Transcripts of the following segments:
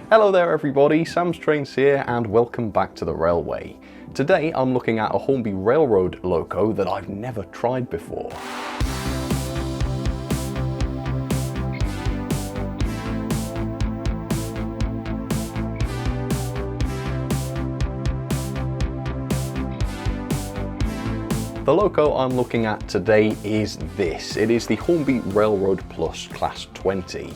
Hello there everybody, Sam's Trains here and welcome back to the railway. Today I'm looking at a Hornby Railroad loco that I've never tried before. The loco I'm looking at today is this. It is the Hornby Railroad Plus Class 20.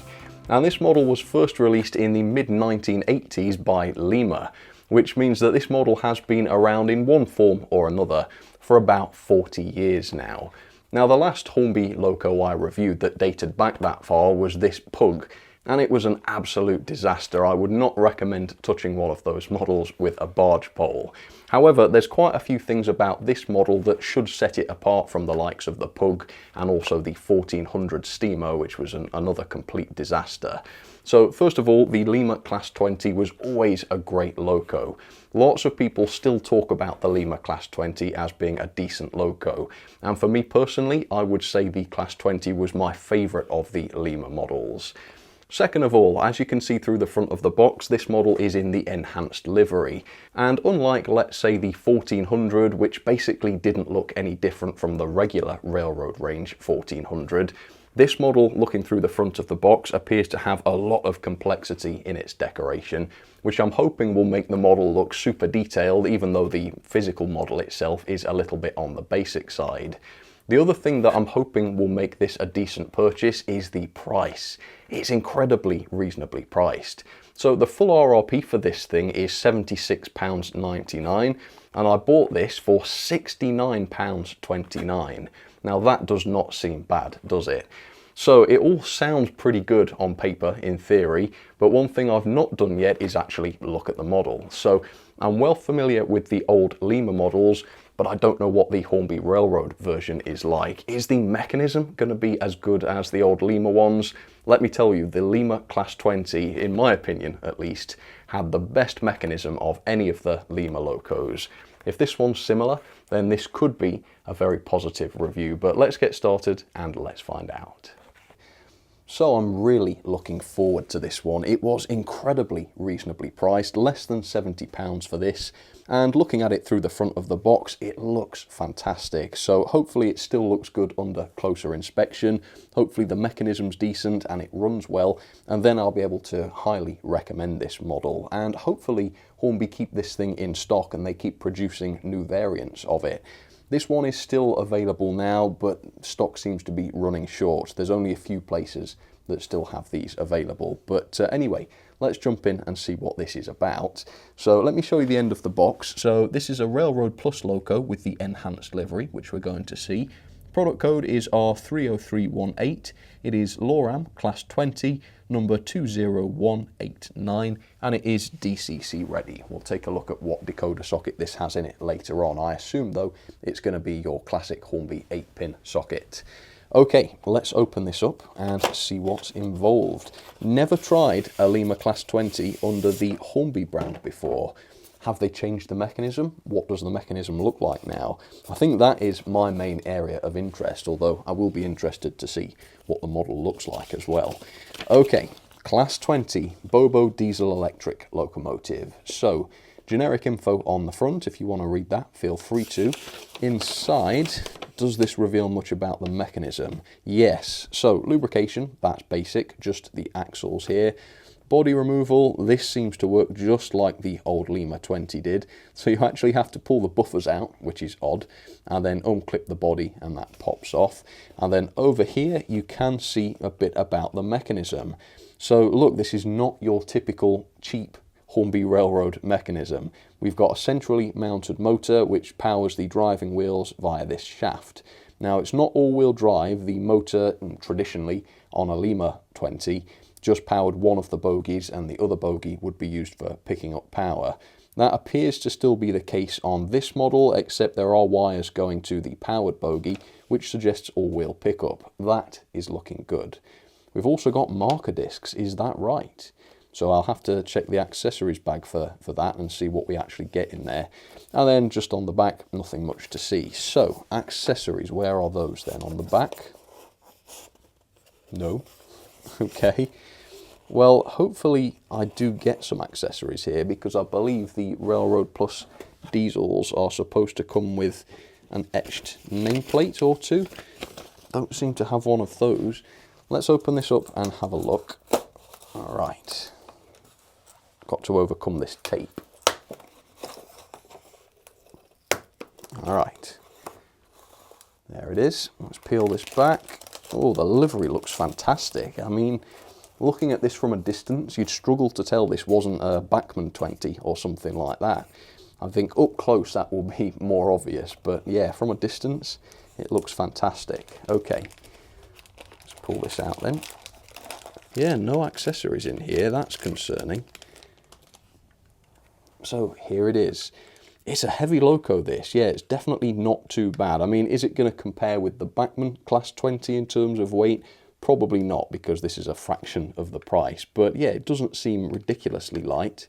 Now this model was first released in the mid-1980s by Lima, which means that this model has been around in one form or another for about 40 years now. Now the last Hornby loco I reviewed that dated back that far was this Pug, and it was an absolute disaster. I would not recommend touching one of those models with a barge pole. However, there's quite a few things about this model that should set it apart from the likes of the Pug and also the 1400 Steamer, which was another complete disaster. So first of all, the Lima Class 20 was always a great loco. Lots of people still talk about the Lima Class 20 as being a decent loco, and for me personally, I would say the Class 20 was my favourite of the Lima models. Second of all, as you can see through the front of the box, this model is in the enhanced livery. And unlike, let's say, the 1400, which basically didn't look any different from the regular railroad range 1400, this model, looking through the front of the box, appears to have a lot of complexity in its decoration, which I'm hoping will make the model look super detailed, even though the physical model itself is a little bit on the basic side. The other thing that I'm hoping will make this a decent purchase is the price. It's incredibly reasonably priced. So the full RRP for this thing is £76.99 and I bought this for £69.29. Now that does not seem bad, does it? So it all sounds pretty good on paper in theory, but one thing I've not done yet is actually look at the model. So I'm well familiar with the old Lima models, but I don't know what the Hornby Railroad version is like. Is the mechanism going to be as good as the old Lima ones? Let me tell you, the Lima Class 20, in my opinion at least, had the best mechanism of any of the Lima locos. If this one's similar, then this could be a very positive review, but let's get started and let's find out. So I'm really looking forward to this one. It was incredibly reasonably priced, less than £70 for this, and looking at it through the front of the box, it looks fantastic. So hopefully it still looks good under closer inspection, hopefully the mechanism's decent and it runs well, and then I'll be able to highly recommend this model, and hopefully Hornby keep this thing in stock and they keep producing new variants of it. This one is still available now, but stock seems to be running short. There's only a few places that still have these available. But anyway, let's jump in and see what this is about. So let me show you the end of the box. So this is a Railroad Plus loco with the enhanced livery, which we're going to see. Product code is R30318. It is LORAM Class 20, number 20189, and it is DCC ready. We'll take a look at what decoder socket this has in it later on. I assume, though, it's going to be your classic Hornby 8-pin socket. Okay, let's open this up and see what's involved. Never tried a Lima Class 20 under the Hornby brand before. Have they changed the mechanism? What does the mechanism look like now? I think that is my main area of interest, although I will be interested to see what the model looks like as well. Okay, Class 20 Bobo diesel electric locomotive. So, generic info on the front. If you want to read that, feel free to. Inside, does this reveal much about the mechanism? Yes. So, lubrication, that's basic, just the axles here. Body removal, this seems to work just like the old Lima 20 did. So you actually have to pull the buffers out, which is odd, and then unclip the body and that pops off. And then over here, you can see a bit about the mechanism. So look, this is not your typical cheap Hornby Railroad mechanism. We've got a centrally mounted motor which powers the driving wheels via this shaft. Now it's not all-wheel drive. The motor, traditionally on a Lima 20, just powered one of the bogies and the other bogie would be used for picking up power. That appears to still be the case on this model, except there are wires going to the powered bogie, which suggests all-wheel pickup. That is looking good. We've also got marker discs, is that right? So I'll have to check the accessories bag for that and see what we actually get in there. And then just on the back, nothing much to see. So, accessories, where are those then? On the back? No. Okay. Well, hopefully I do get some accessories here, because I believe the Railroad Plus diesels are supposed to come with an etched nameplate or two. Don't seem to have one of those. Let's open this up and have a look. All right. Got to overcome this tape. All right. There it is. Let's peel this back. Oh, the livery looks fantastic. I mean, looking at this from a distance, you'd struggle to tell this wasn't a Bachmann 20 or something like that. I think up close that will be more obvious, but yeah, from a distance, it looks fantastic. Okay, let's pull this out then. Yeah, no accessories in here, that's concerning. So here it is. It's a heavy loco, this. Yeah, it's definitely not too bad. I mean, is it going to compare with the Bachmann Class 20 in terms of weight? Probably not, because this is a fraction of the price. But yeah, it doesn't seem ridiculously light.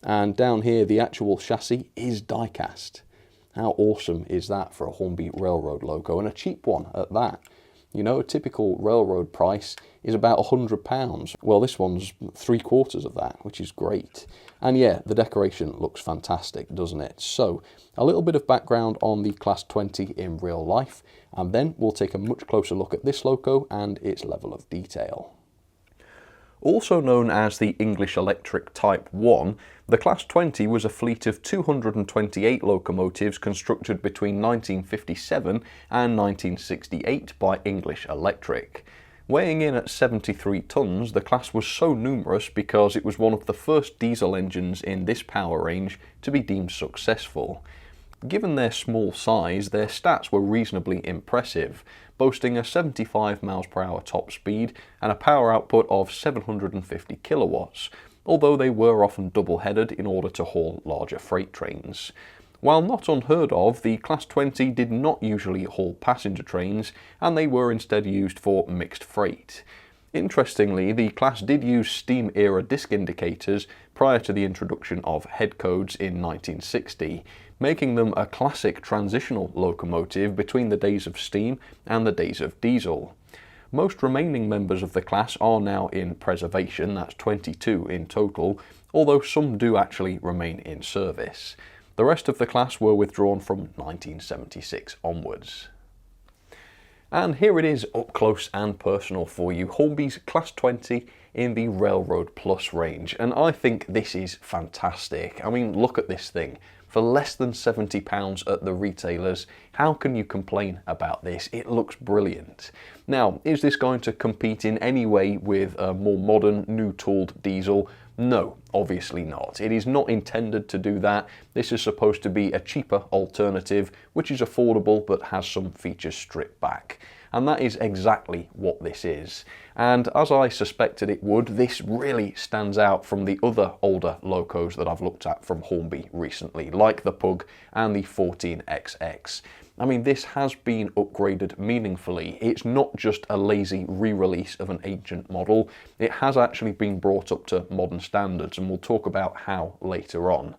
And down here, the actual chassis is die-cast. How awesome is that for a Hornby Railroad loco, and a cheap one at that? You know, a typical railroad price is about £100. Well, this one's 3/4 of that, which is great. And yeah, the decoration looks fantastic, doesn't it? So, a little bit of background on the Class 20 in real life, and then we'll take a much closer look at this loco and its level of detail. Also known as the English Electric Type 1, the Class 20 was a fleet of 228 locomotives constructed between 1957 and 1968 by English Electric. Weighing in at 73 tonnes, the class was so numerous because it was one of the first diesel engines in this power range to be deemed successful. Given their small size, their stats were reasonably impressive, boasting a 75 mph top speed and a power output of 750 kilowatts, although they were often double-headed in order to haul larger freight trains. While not unheard of, the Class 20 did not usually haul passenger trains, and they were instead used for mixed freight. Interestingly, the class did use steam-era disc indicators prior to the introduction of head codes in 1960, making them a classic transitional locomotive between the days of steam and the days of diesel. Most remaining members of the class are now in preservation, that's 22 in total, although some do actually remain in service. The rest of the class were withdrawn from 1976 onwards. And here it is up close and personal for you, Hornby's Class 20 in the Railroad Plus range, and I think this is fantastic. I mean, look at this thing. For less than £70 at the retailers, how can you complain about this? It looks brilliant. Now, is this going to compete in any way with a more modern, new-tooled diesel? No, obviously not. It is not intended to do that. This is supposed to be a cheaper alternative, which is affordable but has some features stripped back. And that is exactly what this is. And as I suspected it would, this really stands out from the other older locos that I've looked at from Hornby recently, like the Pug and the 14XX. I mean, this has been upgraded meaningfully. It's not just a lazy re-release of an ancient model. It has actually been brought up to modern standards, and we'll talk about how later on.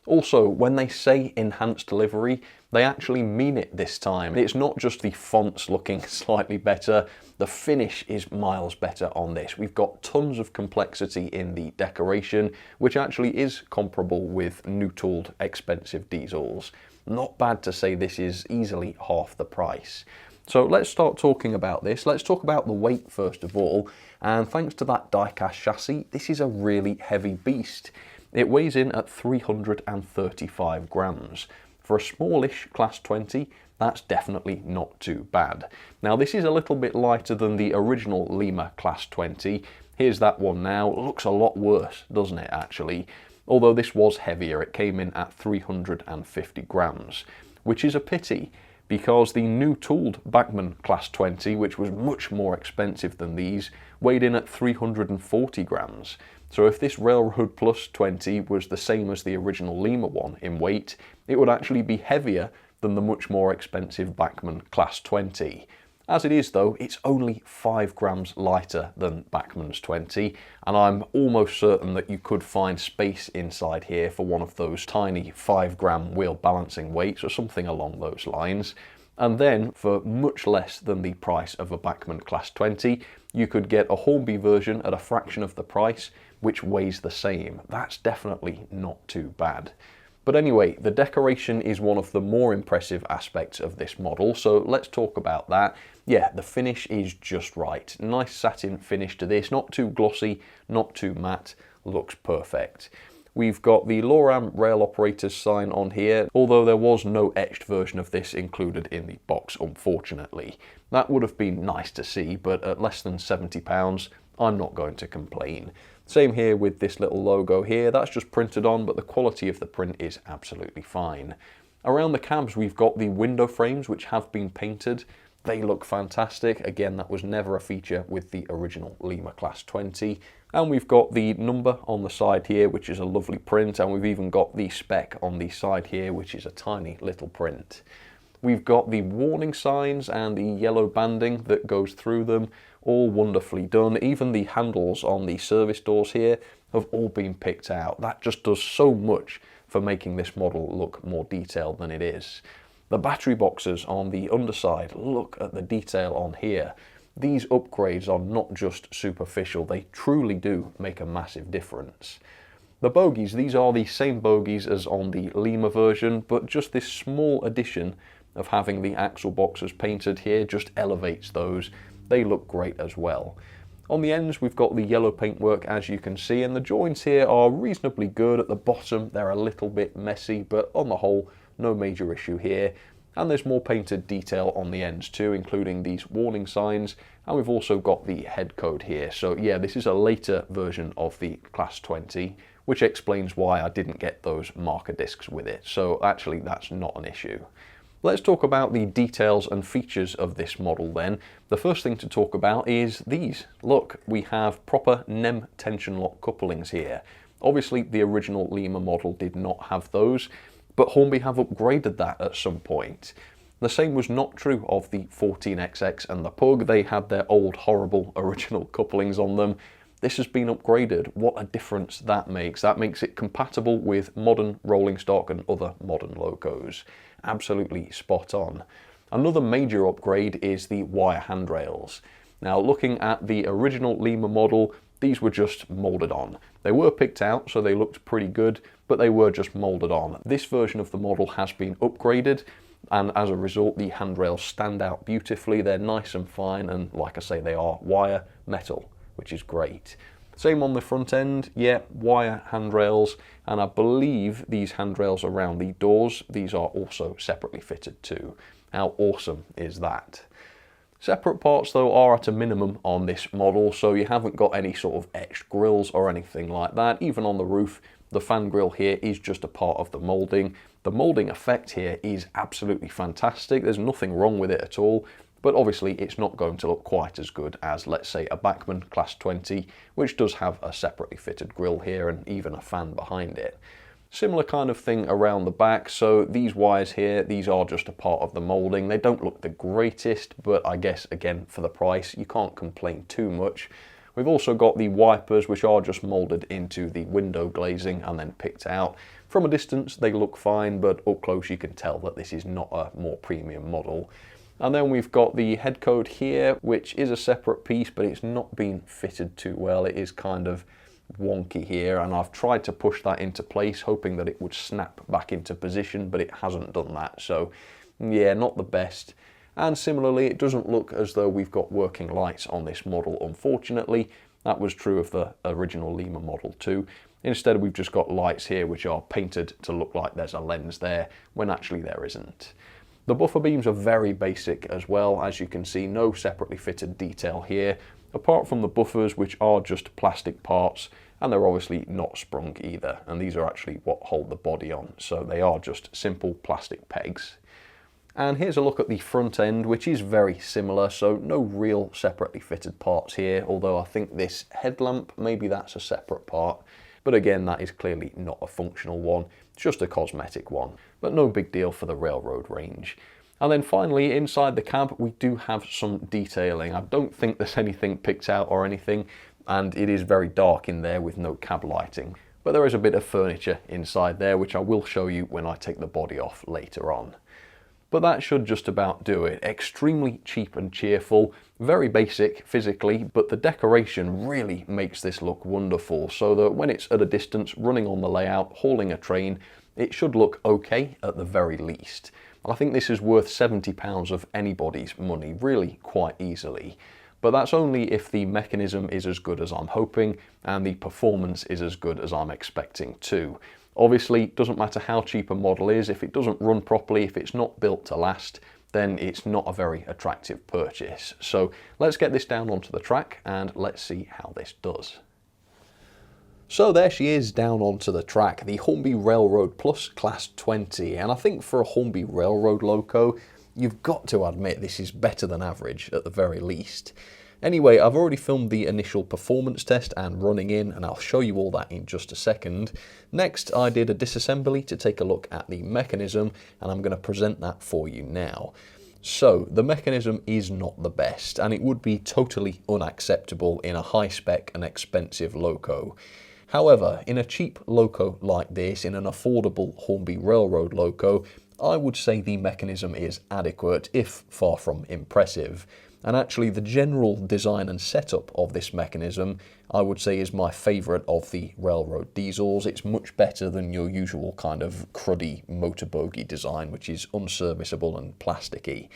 Also, when they say enhanced livery, they actually mean it this time. It's not just the fonts looking slightly better, the finish is miles better on this. We've got tons of complexity in the decoration, which actually is comparable with new-tooled expensive diesels. Not bad to say this is easily half the price. So let's start talking about this. Let's talk about the weight first of all, and thanks to that die-cast chassis, this is a really heavy beast. It weighs in at 335 grams. For a smallish Class 20, that's definitely not too bad. Now this is a little bit lighter than the original Lima Class 20. Here's that one now. It looks a lot worse, doesn't it actually? Although this was heavier, it came in at 350 grams, which is a pity because the new tooled Bachmann Class 20, which was much more expensive than these, weighed in at 340 grams. So if this Railroad Plus 20 was the same as the original Lima one in weight, it would actually be heavier than the much more expensive Bachmann Class 20. As it is though, it's only 5 grams lighter than Bachmann's 20, and I'm almost certain that you could find space inside here for one of those tiny 5-gram wheel balancing weights or something along those lines. And then, for much less than the price of a Bachmann Class 20, you could get a Hornby version at a fraction of the price, which weighs the same. That's definitely not too bad. But anyway, the decoration is one of the more impressive aspects of this model, so let's talk about that. Yeah, the finish is just right. Nice satin finish to this, not too glossy, not too matte, looks perfect. We've got the Loram Rail Operators sign on here, although there was no etched version of this included in the box, unfortunately. That would have been nice to see, but at less than £70, I'm not going to complain. Same here with this little logo here, that's just printed on, but the quality of the print is absolutely fine. Around the cabs we've got the window frames which have been painted. They look fantastic. Again, that was never a feature with the original Lima Class 20. And we've got the number on the side here, which is a lovely print, and we've even got the spec on the side here, which is a tiny little print. We've got the warning signs and the yellow banding that goes through them, all wonderfully done. Even the handles on the service doors here have all been picked out. That just does so much for making this model look more detailed than it is. The battery boxes on the underside, look at the detail on here. These upgrades are not just superficial, they truly do make a massive difference. The bogies, these are the same bogies as on the Lima version, but just this small addition of having the axle boxes painted here just elevates those. They look great as well. On the ends we've got the yellow paintwork, as you can see, and the joints here are reasonably good. At the bottom they're a little bit messy, but on the whole no major issue here. And there's more painted detail on the ends too, including these warning signs, and we've also got the head code here. So yeah, this is a later version of the Class 20, which explains why I didn't get those marker discs with it. So actually that's not an issue. Let's talk about the details and features of this model then. The first thing to talk about is these. Look, we have proper NEM tension lock couplings here. Obviously the original Lima model did not have those, but Hornby have upgraded that at some point. The same was not true of the 14XX and the Pug. They had their old horrible original couplings on them. This has been upgraded. What a difference that makes. That makes it compatible with modern rolling stock and other modern locos. Absolutely spot on. Another major upgrade is the wire handrails. Now, looking at the original Lima model, these were just moulded on. They were picked out, so they looked pretty good, but they were just moulded on. This version of the model has been upgraded, and as a result, the handrails stand out beautifully. They're nice and fine, and like I say, they are wire metal, which is great. Same on the front end, yeah, wire handrails, and I believe these handrails around the doors, these are also separately fitted too. How awesome is that? Separate parts though are at a minimum on this model, so you haven't got any sort of etched grills or anything like that. Even on the roof, the fan grille here is just a part of the moulding. The moulding effect here is absolutely fantastic. There's nothing wrong with it at all. But obviously it's not going to look quite as good as, let's say, a Bachmann Class 20, which does have a separately fitted grille here and even a fan behind it. Similar kind of thing around the back, so these wires here, these are just a part of the moulding. They don't look the greatest, but I guess, again, for the price, you can't complain too much. We've also got the wipers, which are just moulded into the window glazing and then picked out. From a distance, they look fine, but up close you can tell that this is not a more premium model. And then we've got the head code here, which is a separate piece, but it's not been fitted too well. It is kind of wonky here, and I've tried to push that into place, hoping that it would snap back into position, but it hasn't done that. So yeah, not the best. And similarly, it doesn't look as though we've got working lights on this model, unfortunately. That was true of the original Lima model too. Instead, we've just got lights here which are painted to look like there's a lens there, when actually there isn't. The buffer beams are very basic as well. As you can see, no separately fitted detail here, apart from the buffers, which are just plastic parts, and they're obviously not sprung either. And these are actually what hold the body on, so they are just simple plastic pegs. And here's a look at the front end, which is very similar, so no real separately fitted parts here, although I think this headlamp, maybe that's a separate part. But again, that is clearly not a functional one, it's just a cosmetic one, but no big deal for the railroad range. And then finally, inside the cab, we do have some detailing. I don't think there's anything picked out or anything, and it is very dark in there with no cab lighting. But there is a bit of furniture inside there, which I will show you when I take the body off later on. but that should just about do it. Extremely cheap and cheerful, very basic physically, but the decoration really makes this look wonderful, so that when it's at a distance, running on the layout, hauling a train, it should look okay at the very least. I think this is worth £70 of anybody's money, really quite easily. But that's only if the mechanism is as good as I'm hoping and the performance is as good as I'm expecting too. Obviously, it doesn't matter how cheap a model is, if it doesn't run properly, if it's not built to last, then it's not a very attractive purchase. So let's get this down onto the track and let's see how this does. So there she is down onto the track, the Hornby Railroad Plus Class 20, and I think for a Hornby Railroad loco, you've got to admit this is better than average at the very least. Anyway, I've already filmed the initial performance test and running in, and I'll show you all that in just a second. Next, I did a disassembly to take a look at the mechanism, and I'm going to present that for you now. So, the mechanism is not the best, and it would be totally unacceptable in a high-spec and expensive loco. However, in a cheap loco like this, in an affordable Hornby Railroad loco, I would say the mechanism is adequate, if far from impressive. And actually the general design and setup of this mechanism, I would say, is my favourite of the railroad diesels. It's much better than your usual kind of cruddy motor bogie design, which is unserviceable and plasticky.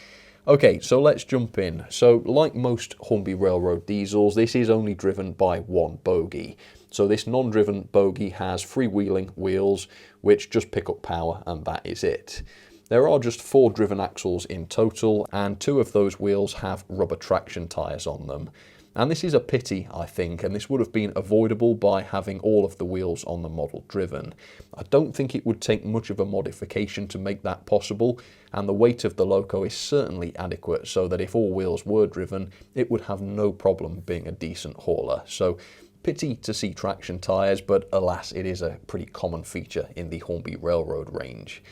Okay, so let's jump in. So, like most Hornby Railroad diesels, this is only driven by one bogie. So this non-driven bogie has freewheeling wheels, which just pick up power, and that is it. There are just 4 driven axles in total, and 2 of those wheels have rubber traction tyres on them. And this is a pity, I think, and this would have been avoidable by having all of the wheels on the model driven. I don't think it would take much of a modification to make that possible, and the weight of the loco is certainly adequate so that if all wheels were driven, it would have no problem being a decent hauler. So, pity to see traction tyres, but alas, it is a pretty common feature in the Hornby Railroad range.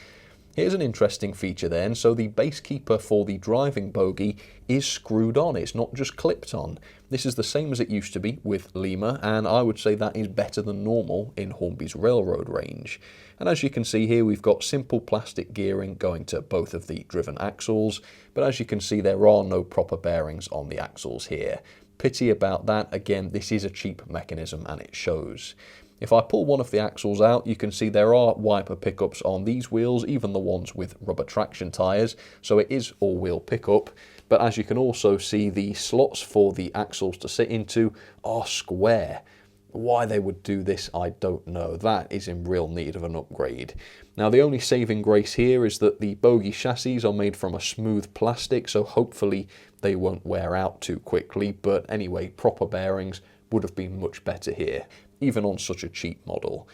Here's an interesting feature then. So the base keeper for the driving bogie is screwed on, it's not just clipped on. This is the same as it used to be with Lima, and I would say that is better than normal in Hornby's Railroad range. And as you can see here, we've got simple plastic gearing going to both of the driven axles, but as you can see, there are no proper bearings on the axles here. Pity about that. Again, this is a cheap mechanism and it shows. If I pull one of the axles out, you can see there are wiper pickups on these wheels, even the ones with rubber traction tyres, so it is all-wheel pickup. But as you can also see, the slots for the axles to sit into are square. Why they would do this, I don't know. That is in real need of an upgrade. Now, the only saving grace here is that the bogie chassis are made from a smooth plastic, so hopefully they won't wear out too quickly. But anyway, proper bearings would have been much better here, even on such a cheap model.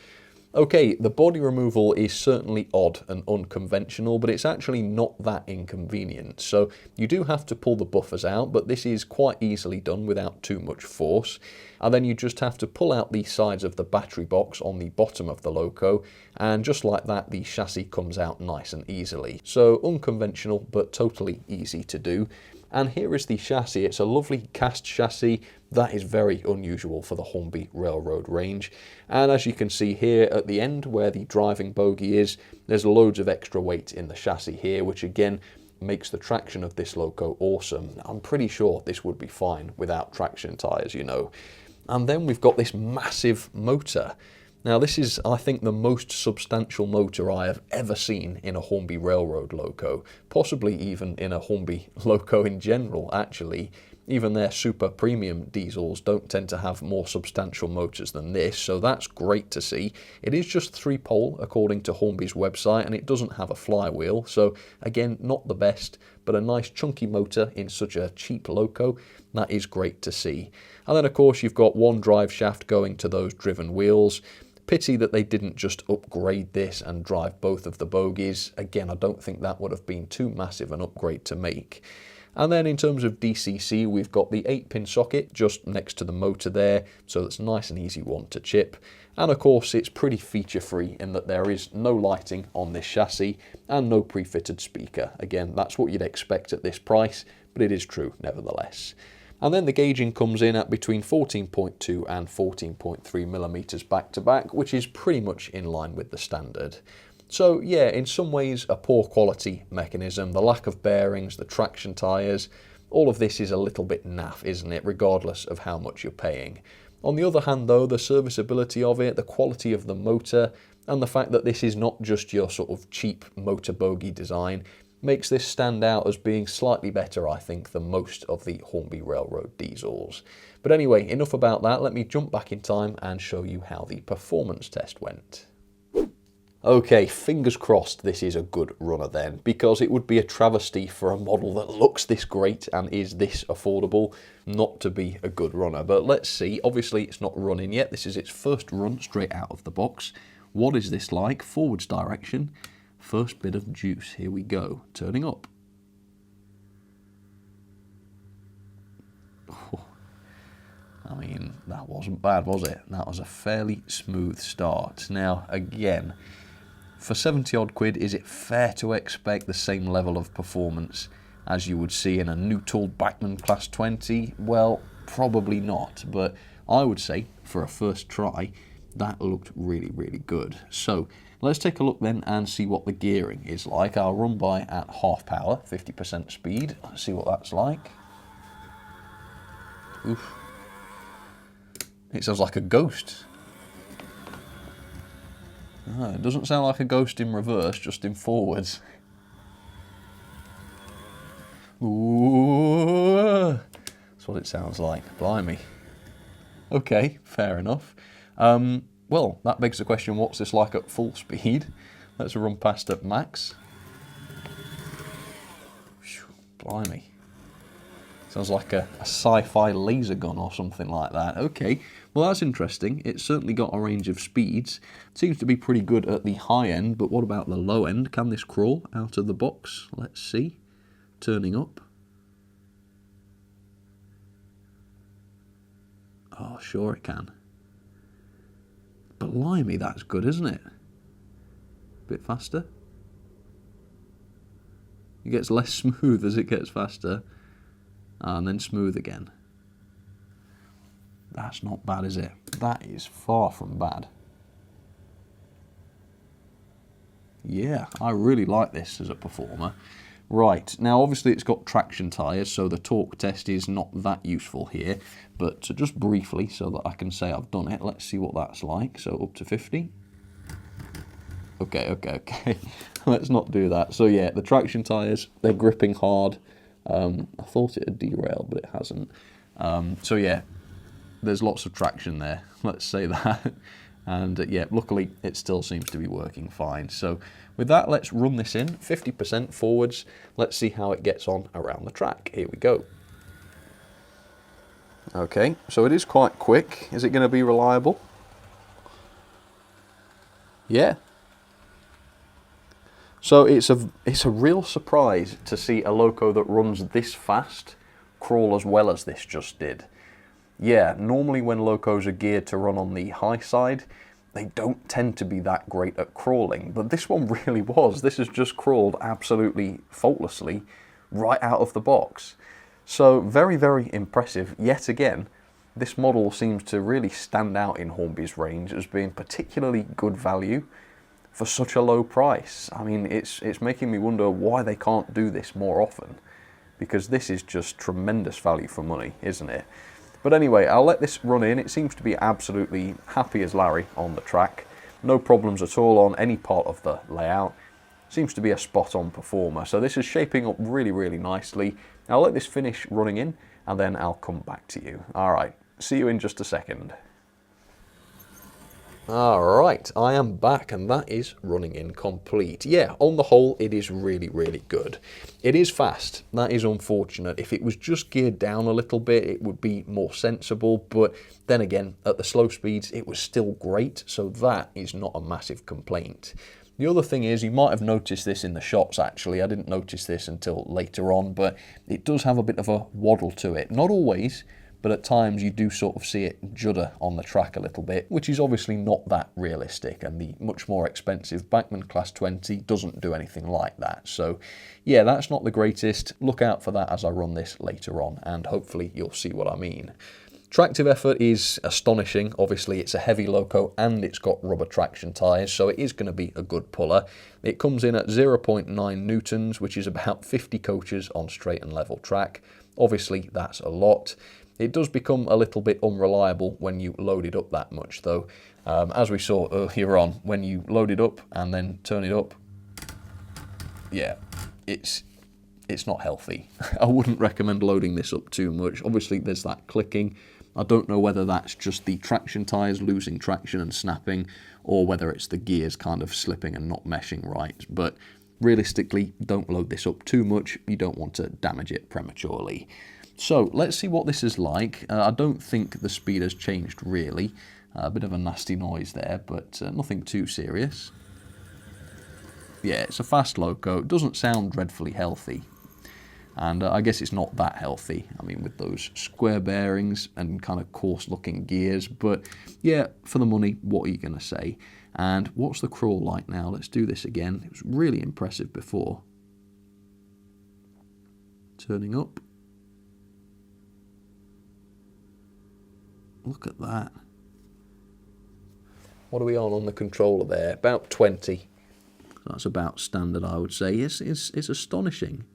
Okay, the body removal is certainly odd and unconventional, but it's actually not that inconvenient. So you do have to pull the buffers out, but this is quite easily done without too much force. And then you just have to pull out the sides of the battery box on the bottom of the loco, and just like that, the chassis comes out nice and easily. So unconventional, but totally easy to do. And here is the chassis. It's a lovely cast chassis. That is very unusual for the Hornby Railroad range. And as you can see here at the end where the driving bogie is, there's loads of extra weight in the chassis here, which again makes the traction of this loco awesome. I'm pretty sure this would be fine without traction tyres, you know. And then we've got this massive motor. Now this is, I think, the most substantial motor I have ever seen in a Hornby Railroad loco, possibly even in a Hornby loco in general, actually. Even their super premium diesels don't tend to have more substantial motors than this, so that's great to see. It is just 3-pole according to Hornby's website, and it doesn't have a flywheel, so again, not the best, but a nice chunky motor in such a cheap loco. That is great to see. And then of course you've got one drive shaft going to those driven wheels. Pity that they didn't just upgrade this and drive both of the bogies. Again, I don't think that would have been too massive an upgrade to make. And then in terms of DCC, we've got the 8-pin socket just next to the motor there, so that's a nice and easy one to chip. And of course, it's pretty feature-free in that there is no lighting on this chassis and no pre-fitted speaker. Again, that's what you'd expect at this price, but it is true nevertheless. And then the gauging comes in at between 14.2 and 14.3 millimeters back to back, which is pretty much in line with the standard. So yeah, in some ways a poor quality mechanism, the lack of bearings, the traction tyres, all of this is a little bit naff, isn't it, regardless of how much you're paying. On the other hand though, the serviceability of it, the quality of the motor, and the fact that this is not just your sort of cheap motor bogie design, makes this stand out as being slightly better, I think, than most of the Hornby Railroad diesels. But anyway, enough about that, let me jump back in time and show you how the performance test went. Okay, fingers crossed this is a good runner then, because it would be a travesty for a model that looks this great and is this affordable not to be a good runner. But let's see, obviously it's not running yet, this is its first run straight out of the box. What is this like? Forwards direction, first bit of juice, here we go, turning up. Oh, I mean, that wasn't bad, was it? That was a fairly smooth start. Now, again, for 70 odd quid, is it fair to expect the same level of performance as you would see in a new tooled Bachmann Class 20? Well, probably not, but I would say for a first try, that looked really, really good. So let's take a look then and see what the gearing is like. I'll run by at half power, 50% speed, see what that's like. Oof. It sounds like a ghost. Oh, it doesn't sound like a ghost in reverse, just in forwards. Ooh, that's what it sounds like, blimey. Okay, fair enough. Well, that begs the question, what's this like at full speed? Let's run past at max. Blimey. Sounds like a sci-fi laser gun or something like that. Okay, well that's interesting. It's certainly got a range of speeds. It seems to be pretty good at the high end, but what about the low end? Can this crawl out of the box? Let's see. Turning up. Oh, sure it can. Blimey, that's good, isn't it? Bit faster. It gets less smooth as it gets faster. And then smooth again. That's not bad, is it? That is far from bad. Yeah, I really like this as a performer. Right, now obviously it's got traction tyres, so the torque test is not that useful here, but just briefly, so that I can say I've done it, let's see what that's like. So up to 50. Okay. Let's not do that. So yeah, the traction tyres, they're gripping hard. I thought it had derailed, but it hasn't. So yeah, there's lots of traction there, let's say that. And yeah, luckily it still seems to be working fine. So with that, let's run this in, 50% forwards. Let's see how it gets on around the track. Here we go. Okay, so it is quite quick. Is it going to be reliable? Yeah. So it's a real surprise to see a loco that runs this fast crawl as well as this just did. Yeah, normally when locos are geared to run on the high side, they don't tend to be that great at crawling, but this one really was. This has just crawled absolutely faultlessly right out of the box. So very, very impressive. Yet again, this model seems to really stand out in Hornby's range as being particularly good value for such a low price. I mean, it's making me wonder why they can't do this more often, because this is just tremendous value for money, isn't it? But anyway, I'll let this run in. It seems to be absolutely happy as Larry on the track. No problems at all on any part of the layout. Seems to be a spot-on performer. So this is shaping up really, really nicely. I'll let this finish running in, and then I'll come back to you. All right, see you in just a second. Alright, I am back and that is running in complete. Yeah, on the whole, it is really, really good. It is fast, that is unfortunate. If it was just geared down a little bit, it would be more sensible, but then again, at the slow speeds, it was still great, so that is not a massive complaint. The other thing is, you might have noticed this in the shots actually, I didn't notice this until later on, but it does have a bit of a waddle to it. Not always, but at times you do sort of see it judder on the track a little bit, which is obviously not that realistic, and the much more expensive Bachmann Class 20 doesn't do anything like that. So yeah, that's not the greatest. Look out for that as I run this later on, and hopefully you'll see what I mean. Tractive effort is astonishing. Obviously, it's a heavy loco and it's got rubber traction tyres, so it is going to be a good puller. It comes in at 0.9 newtons, which is about 50 coaches on straight and level track. Obviously, that's a lot. It does become a little bit unreliable when you load it up that much, though. As we saw earlier on, when you load it up and then turn it up, yeah, it's not healthy. I wouldn't recommend loading this up too much. Obviously, there's that clicking. I don't know whether that's just the traction tyres losing traction and snapping, or whether it's the gears kind of slipping and not meshing right. But realistically, don't load this up too much. You don't want to damage it prematurely. So let's see what this is like. I don't think the speed has changed really. A bit of a nasty noise there, but nothing too serious. Yeah, it's a fast loco. It doesn't sound dreadfully healthy. And I guess it's not that healthy, I mean, with those square bearings and kind of coarse-looking gears. But yeah, for the money, what are you going to say? And what's the crawl like now? Let's do this again. It was really impressive before. Turning up. Look at that. What are we on the controller there? About 20. That's about standard, I would say. It's astonishing.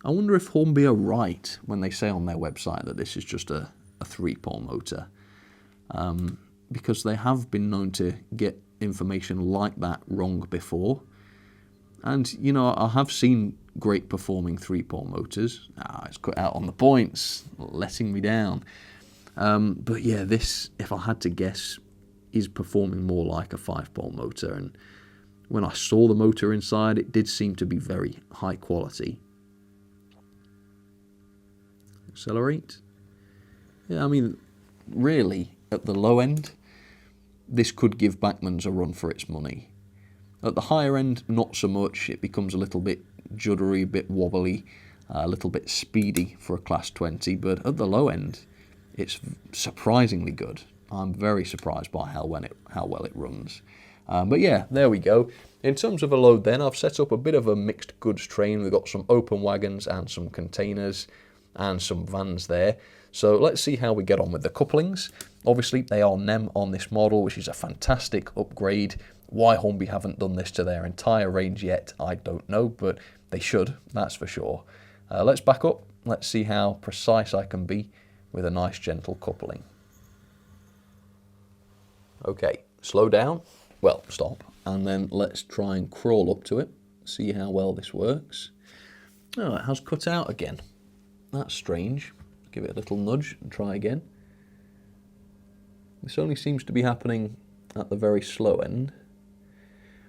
I wonder if Hornby are right when they say on their website that this is just a 3-pole motor, because they have been known to get information like that wrong before. And, you know, I have seen great performing 3-pole motors. It's cut out on the points, letting me down. But yeah, this, if I had to guess, is performing more like a 5-pole motor. And when I saw the motor inside, it did seem to be very high quality. Accelerate. Yeah, I mean, really, at the low end, this could give Bachmann's a run for its money. At the higher end, not so much. It becomes a little bit juddery, a bit wobbly, a little bit speedy for a Class 20, but at the low end, it's surprisingly good. I'm very surprised by how well it runs. But yeah, there we go. In terms of a load then, I've set up a bit of a mixed goods train. We've got some open wagons and some containers and some vans there. So let's see how we get on with the couplings. Obviously, they are NEM on this model, which is a fantastic upgrade. Why Hornby haven't done this to their entire range yet, I don't know, but they should, that's for sure. Let's back up. Let's see how precise I can be with a nice gentle coupling. Okay, slow down. Well, stop. And then let's try and crawl up to it. See how well this works. Oh, it has cut out again. That's strange. Give it a little nudge and try again. This only seems to be happening at the very slow end.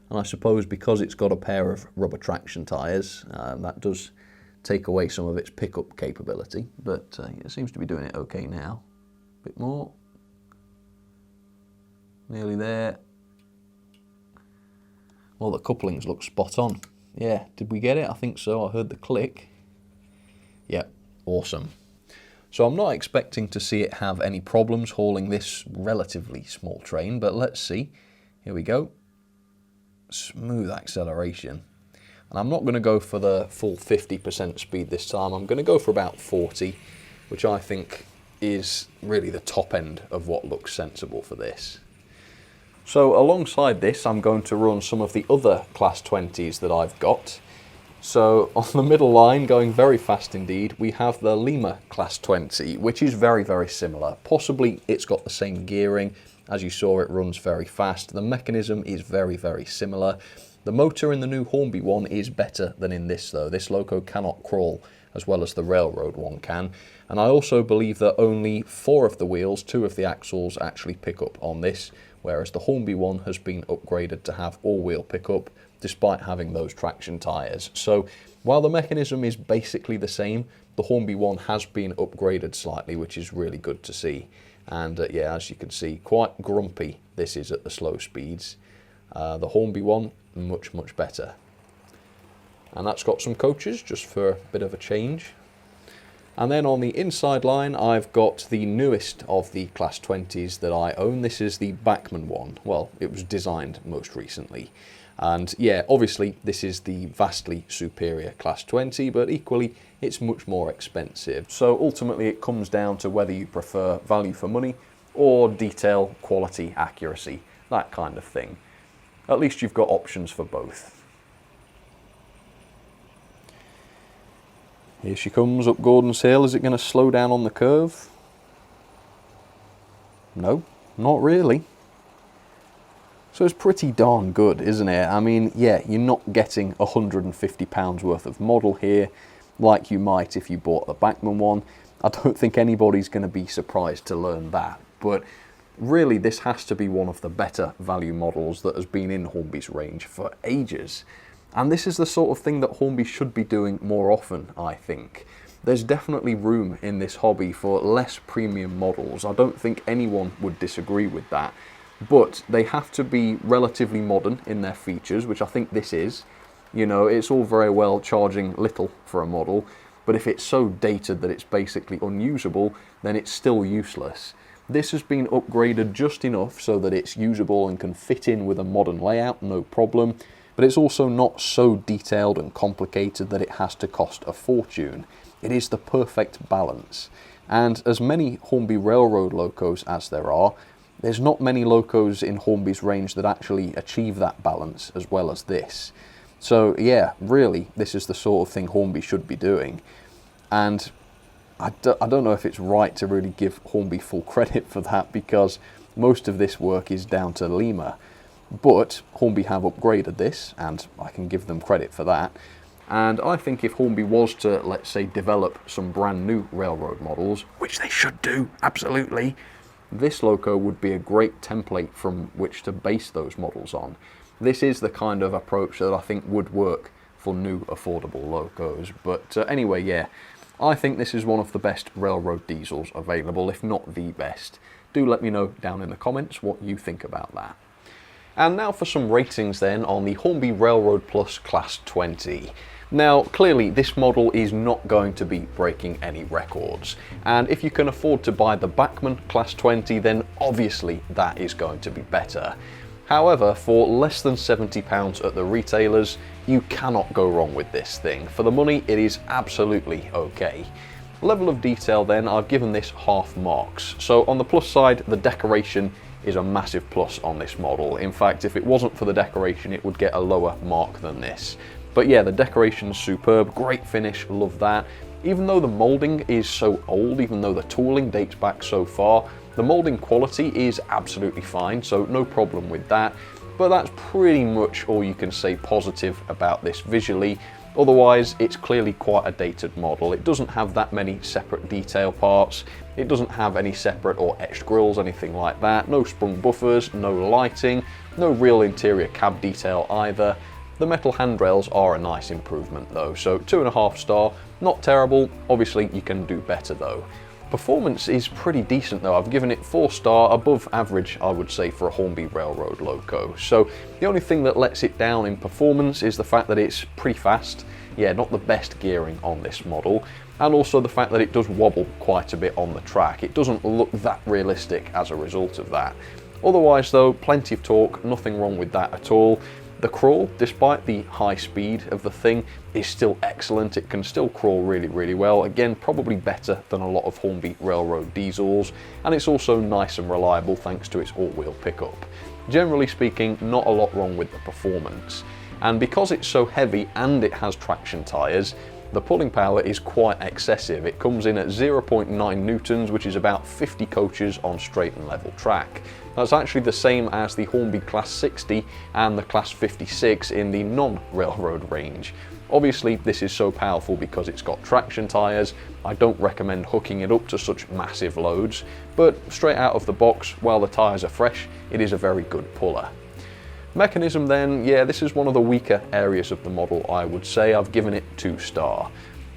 And I suppose because it's got a pair of rubber traction tyres, that does take away some of its pickup capability. But it seems to be doing it okay now. A bit more. Nearly there. Well, the couplings look spot on. Yeah, did we get it? I think so. I heard the click. Yep, awesome. So I'm not expecting to see it have any problems hauling this relatively small train, but let's see. Here we go. Smooth acceleration. And I'm not going to go for the full 50% speed this time. I'm going to go for about 40, which I think is really the top end of what looks sensible for this. So alongside this, I'm going to run some of the other Class 20s that I've got. So on the middle line, going very fast indeed, we have the Lima Class 20, which is very, very similar. Possibly it's got the same gearing. As you saw, it runs very fast. The mechanism is very, very similar. The motor in the new Hornby one is better than in this though. This loco cannot crawl as well as the Railroad one can. And I also believe that only 4 of the wheels, 2 of the axles actually pick up on this, whereas the Hornby one has been upgraded to have all-wheel pickup, despite having those traction tyres. So while the mechanism is basically the same, the Hornby one has been upgraded slightly, which is really good to see. And yeah, as you can see, quite grumpy this is at the slow speeds. The Hornby one, much, much better. And that's got some coaches, just for a bit of a change. And then on the inside line, I've got the newest of the Class 20s that I own. This is the Bachmann one. Well, it was designed most recently. And yeah, obviously this is the vastly superior Class 20, but equally it's much more expensive. So ultimately it comes down to whether you prefer value for money or detail, quality, accuracy, that kind of thing. At least you've got options for both. Here she comes up Gordon's Hill. Is it going to slow down on the curve? No, not really. So it's pretty darn good, isn't it? I mean, yeah, you're not getting £150 worth of model here like you might if you bought the Bachmann one. I don't think anybody's going to be surprised to learn that. But really, this has to be one of the better value models that has been in Hornby's range for ages. And this is the sort of thing that Hornby should be doing more often, I think. There's definitely room in this hobby for less premium models. I don't think anyone would disagree with that. But they have to be relatively modern in their features, which I think this is. You know, it's all very well charging little for a model, but if it's so dated that it's basically unusable, then it's still useless. This has been upgraded just enough so that it's usable and can fit in with a modern layout, no problem, but it's also not so detailed and complicated that it has to cost a fortune. It is the perfect balance. And as many Hornby Railroad locos as there are, there's not many locos in Hornby's range that actually achieve that balance as well as this. So yeah, really, this is the sort of thing Hornby should be doing. And I don't know if it's right to really give Hornby full credit for that, because most of this work is down to Lima. But Hornby have upgraded this, and I can give them credit for that. And I think if Hornby was to, let's say, develop some brand new railroad models, which they should do, absolutely, this loco would be a great template from which to base those models on. This is the kind of approach that I think would work for new affordable locos. But anyway, yeah, I think this is one of the best railroad diesels available, if not the best. Do let me know down in the comments what you think about that. And now for some ratings then on the Hornby Railroad Plus Class 20. Now, clearly this model is not going to be breaking any records, and if you can afford to buy the Bachmann Class 20, then obviously that is going to be better. However, for less than £70 at the retailers, you cannot go wrong with this thing. For the money, it is absolutely okay. Level of detail then, I've given this half marks. So on the plus side, the decoration is a massive plus on this model. In fact, if it wasn't for the decoration, it would get a lower mark than this. But yeah, the decoration's superb, great finish, love that. Even though the moulding is so old, even though the tooling dates back so far, the moulding quality is absolutely fine, so no problem with that. But that's pretty much all you can say positive about this visually. Otherwise, it's clearly quite a dated model. It doesn't have that many separate detail parts. It doesn't have any separate or etched grills, anything like that. No sprung buffers, no lighting, no real interior cab detail either. The metal handrails are a nice improvement though, so 2.5 star, not terrible. Obviously you can do better though. Performance is pretty decent though. I've given it 4 star, above average I would say for a Hornby Railroad loco. So the only thing that lets it down in performance is the fact that it's pretty fast. Yeah, not the best gearing on this model, and also the fact that it does wobble quite a bit on the track. It doesn't look that realistic as a result of that. Otherwise though, plenty of torque, nothing wrong with that at all. The crawl, despite the high speed of the thing, is still excellent. It can still crawl really, really well. Again, probably better than a lot of Hornby Railroad diesels, and it's also nice and reliable thanks to its all-wheel pickup. Generally speaking, not a lot wrong with the performance. And because it's so heavy and it has traction tyres, the pulling power is quite excessive. It comes in at 0.9 newtons, which is about 50 coaches on straight and level track. That's actually the same as the Hornby Class 60 and the Class 56 in the non-railroad range. Obviously, this is so powerful because it's got traction tyres. I don't recommend hooking it up to such massive loads, but straight out of the box, while the tyres are fresh, it is a very good puller. Mechanism then, yeah, this is one of the weaker areas of the model, I would say. I've given it 2 star.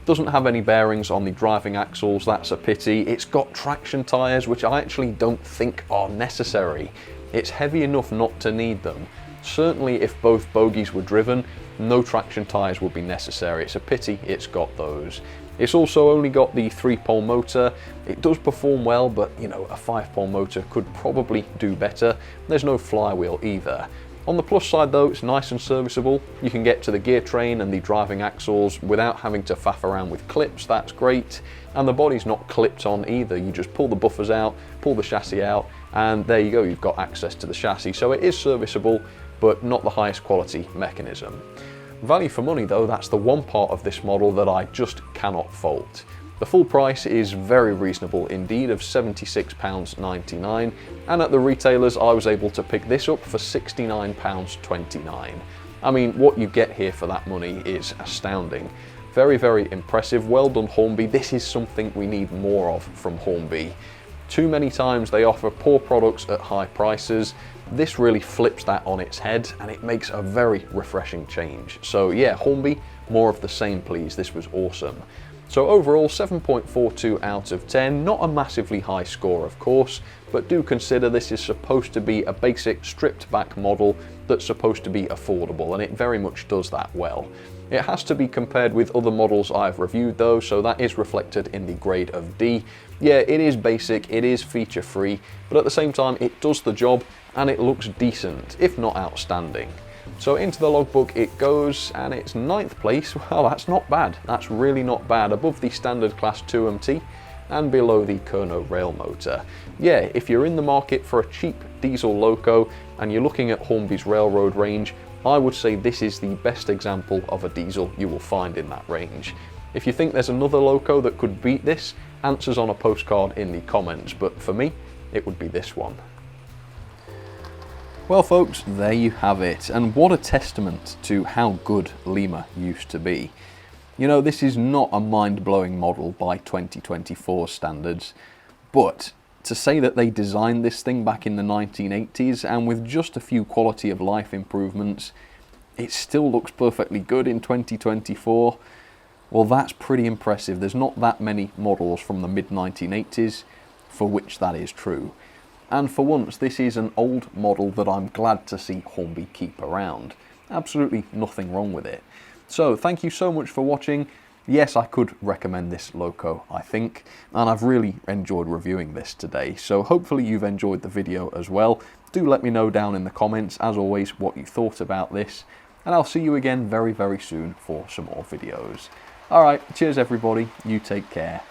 Doesn't have any bearings on the driving axles, that's a pity. It's got traction tyres, which I actually don't think are necessary. It's heavy enough not to need them. Certainly if both bogies were driven, no traction tyres would be necessary. It's a pity it's got those. It's also only got the 3-pole motor. It does perform well, but you know, a 5-pole motor could probably do better. There's no flywheel either. On the plus side though, it's nice and serviceable. You can get to the gear train and the driving axles without having to faff around with clips, that's great. And the body's not clipped on either, you just pull the buffers out, pull the chassis out, and there you go, you've got access to the chassis. So it is serviceable, but not the highest quality mechanism. Value for money though, that's the one part of this model that I just cannot fault. The full price is very reasonable indeed, of £76.99, and at the retailers I was able to pick this up for £69.29. I mean, what you get here for that money is astounding. Very, very impressive. Well done, Hornby. This is something we need more of from Hornby. Too many times they offer poor products at high prices. This really flips that on its head and it makes a very refreshing change. So yeah, Hornby, more of the same please. This was awesome. So overall, 7.42 out of 10, not a massively high score of course, but do consider this is supposed to be a basic stripped back model that's supposed to be affordable, and it very much does that well. It has to be compared with other models I've reviewed though, so that is reflected in the grade of D. Yeah, it is basic, it is feature free, but at the same time it does the job and it looks decent, if not outstanding. So into the logbook it goes, and it's 9th place. Well, that's not bad. That's really not bad. Above the standard class 2MT and below the Kerno rail motor. Yeah, if you're in the market for a cheap diesel loco and you're looking at Hornby's railroad range, I would say this is the best example of a diesel you will find in that range. If you think there's another loco that could beat this, answers on a postcard in the comments, but for me, it would be this one. Well folks, there you have it, and what a testament to how good Lima used to be. You know, this is not a mind-blowing model by 2024 standards, but to say that they designed this thing back in the 1980s and with just a few quality of life improvements, it still looks perfectly good in 2024, well that's pretty impressive. There's not that many models from the mid-1980s for which that is true. And for once, this is an old model that I'm glad to see Hornby keep around. Absolutely nothing wrong with it. So thank you so much for watching. Yes, I could recommend this loco, I think, and I've really enjoyed reviewing this today. So hopefully you've enjoyed the video as well. Do let me know down in the comments, as always, what you thought about this. And I'll see you again very, very soon for some more videos. Alright, cheers everybody. You take care.